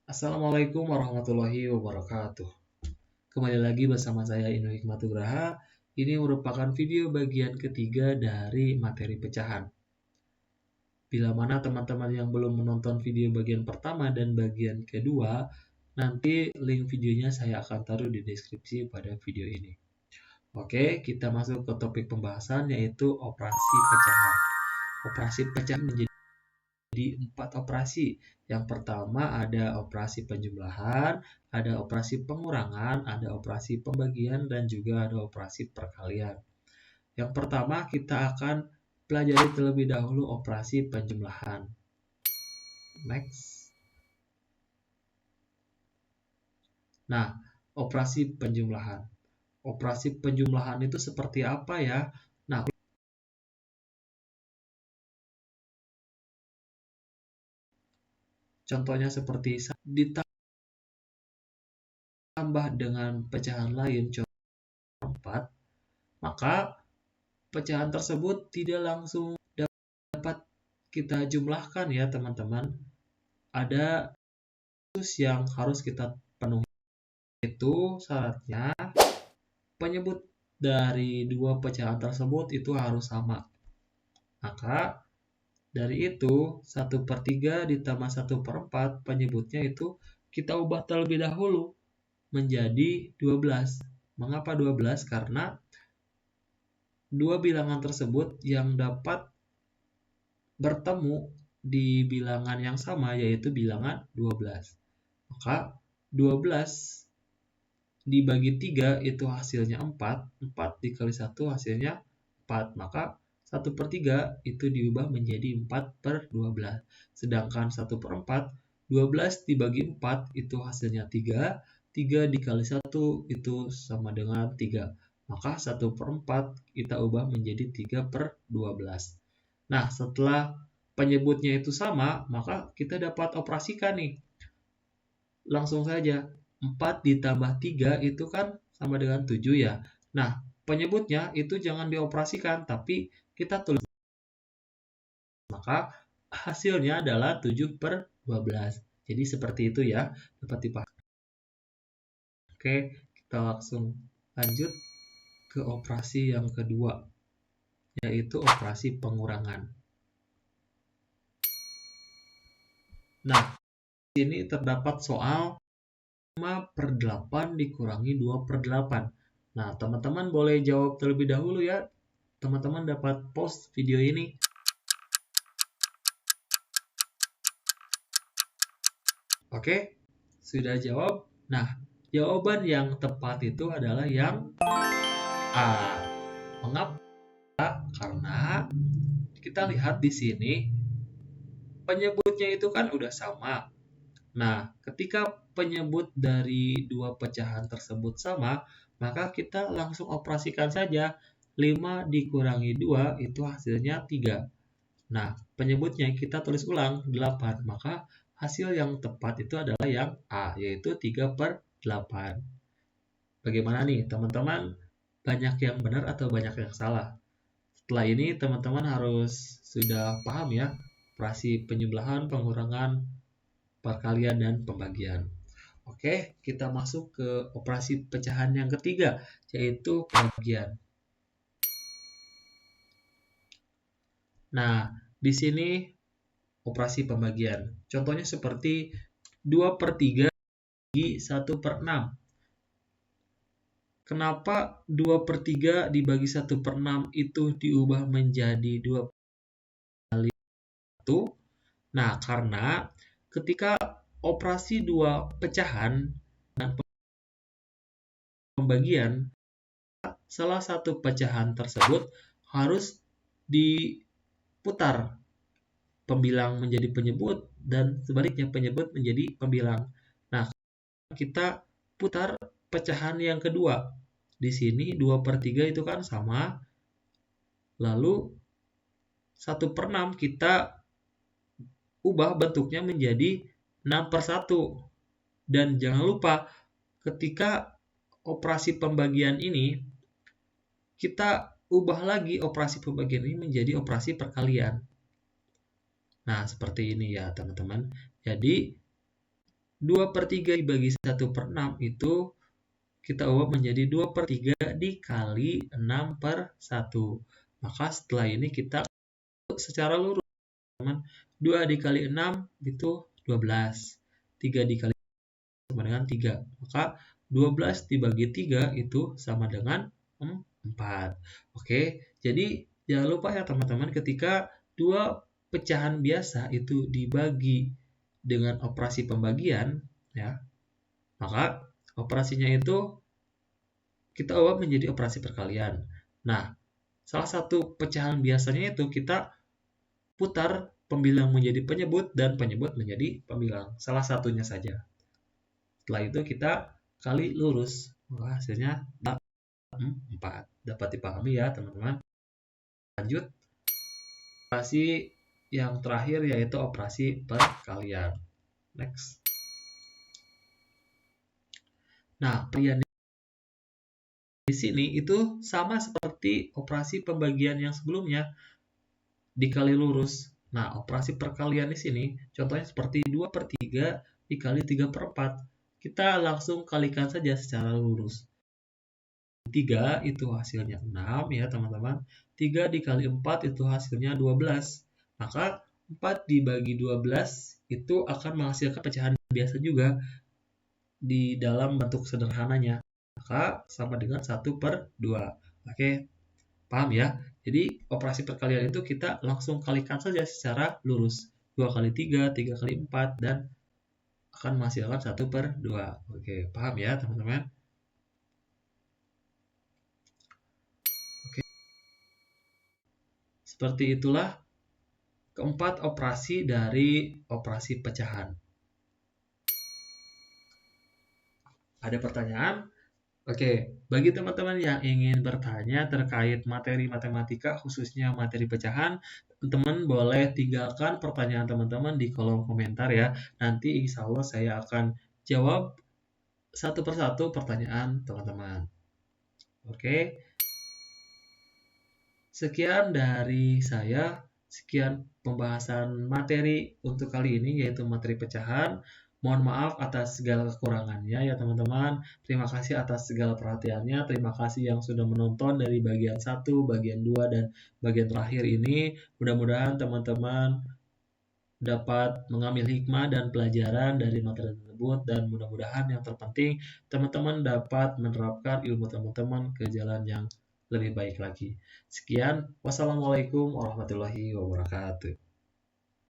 Assalamualaikum warahmatullahi wabarakatuh. Kembali lagi bersama saya Inu Hikmatugraha. Ini merupakan video bagian ketiga dari materi pecahan. Bila mana teman-teman yang belum menonton video bagian pertama dan bagian kedua, nanti link videonya saya akan taruh di deskripsi pada video ini. Oke, kita masuk ke topik pembahasan yaitu operasi pecahan. Operasi pecahan menjadi 4 operasi. Yang pertama ada operasi penjumlahan, ada operasi pengurangan, ada operasi pembagian, dan juga ada operasi perkalian. Yang pertama kita akan pelajari terlebih dahulu operasi penjumlahan. Next. Nah, operasi penjumlahan. Operasi penjumlahan itu seperti apa ya? Nah, contohnya seperti ditambah dengan pecahan lain, contoh 4, maka pecahan tersebut tidak langsung dapat kita jumlahkan ya teman-teman. Ada yang harus kita penuhi, itu syaratnya penyebut dari dua pecahan tersebut itu harus sama. Maka dari itu 1/3 ditambah 1/4 penyebutnya itu kita ubah terlebih dahulu menjadi 12. Mengapa 12? Karena dua bilangan tersebut yang dapat bertemu di bilangan yang sama yaitu bilangan 12. Maka 12 dibagi 3 itu hasilnya 4. 4 dikali 1 hasilnya 4. Maka 1/3 itu diubah menjadi 4/12. Sedangkan 1/4, 12 dibagi 4 itu hasilnya 3. 3 dikali 1 itu sama dengan 3. Maka 1/4 kita ubah menjadi 3/12. Nah, setelah penyebutnya itu sama, maka kita dapat operasikan nih. Langsung saja, 4 ditambah 3 itu kan sama dengan 7 ya. Nah, penyebutnya itu jangan dioperasikan, tapi kita tulis. Maka hasilnya adalah 7/12. Jadi seperti itu ya, dapat dipahami. Oke, kita langsung lanjut ke operasi yang kedua, yaitu operasi pengurangan. Nah, di sini terdapat soal 5/8 dikurangi 2/8. Nah, teman-teman boleh jawab terlebih dahulu ya. Teman-teman dapat pause video ini. Oke, sudah jawab? Nah, jawaban yang tepat itu adalah yang A. Mengapa? Karena kita lihat di sini penyebutnya itu kan udah sama. Nah, ketika penyebut dari dua pecahan tersebut sama, maka kita langsung operasikan saja. 5 dikurangi 2 itu hasilnya 3. Nah, penyebutnya kita tulis ulang 8. Maka hasil yang tepat itu adalah yang A, yaitu 3/8. Bagaimana nih teman-teman? Banyak yang benar atau banyak yang salah? Setelah ini teman-teman harus sudah paham ya, operasi penjumlahan, pengurangan, perkalian, dan pembagian. Oke, kita masuk ke operasi pecahan yang ketiga, yaitu pembagian. Nah, di sini operasi pembagian. Contohnya seperti 2/3 bagi 1/6. Kenapa 2/3 dibagi 1/6 itu diubah menjadi 2 kali 1? Nah, karena ketika operasi dua pecahan dan pembagian, salah satu pecahan tersebut harus diputar. Pembilang menjadi penyebut dan sebaliknya penyebut menjadi pembilang. Nah, kita putar pecahan yang kedua. Di sini 2/3 itu kan sama. Lalu 1/6 kita ubah bentuknya menjadi 6/1. Dan jangan lupa ketika operasi pembagian ini kita ubah lagi operasi pembagian ini menjadi operasi perkalian. Nah, seperti ini ya teman-teman. Jadi 2/3 dibagi 1/6 itu kita ubah menjadi 2/3 dikali 6/1. Maka setelah ini kita secara lurus, teman. 2 dikali 6 itu 12. 3 dikali sama dengan 3. Maka 12 dibagi 3 itu sama dengan 4. Oke, jadi jangan lupa ya teman-teman, ketika dua pecahan biasa itu dibagi dengan operasi pembagian, ya, maka operasinya itu kita ubah menjadi operasi perkalian. Nah, salah satu pecahan biasanya itu kita putar pembilang menjadi penyebut dan penyebut menjadi pembilang. Salah satunya saja. Setelah itu kita kali lurus. Maka hasilnya 4. Dapat dipahami ya teman-teman. Lanjut. Operasi yang terakhir yaitu operasi perkalian. Next. Nah, perkalian di sini itu sama seperti operasi pembagian yang sebelumnya, dikali lurus. Nah, operasi perkalian di sini contohnya seperti 2/3 dikali 3/4. Kita langsung kalikan saja secara lurus. 3 itu hasilnya 6 ya teman-teman. 3 dikali 4 itu hasilnya 12. Maka 4 dibagi 12 itu akan menghasilkan pecahan biasa juga di dalam bentuk sederhananya. Maka sama dengan 1/2. Oke, paham ya? Jadi operasi perkalian itu kita langsung kalikan saja secara lurus. 2 kali 3, 3 kali 4, dan akan menghasilkan 1/2. Oke, paham ya teman-teman? Oke. Seperti itulah keempat operasi dari operasi pecahan. Ada pertanyaan? Oke, bagi teman-teman yang ingin bertanya terkait materi matematika, khususnya materi pecahan, teman-teman boleh tinggalkan pertanyaan teman-teman di kolom komentar ya. Nanti insya Allah saya akan jawab satu persatu pertanyaan teman-teman. Oke, sekian dari saya. Sekian pembahasan materi untuk kali ini, yaitu materi pecahan. Mohon maaf atas segala kekurangannya ya teman-teman. Terima kasih atas segala perhatiannya. Terima kasih yang sudah menonton dari bagian 1, bagian 2, dan bagian terakhir ini. Mudah-mudahan teman-teman dapat mengambil hikmah dan pelajaran dari materi tersebut, dan mudah-mudahan yang terpenting teman-teman dapat menerapkan ilmu teman-teman ke jalan yang lebih baik lagi. Sekian, wassalamualaikum warahmatullahi wabarakatuh.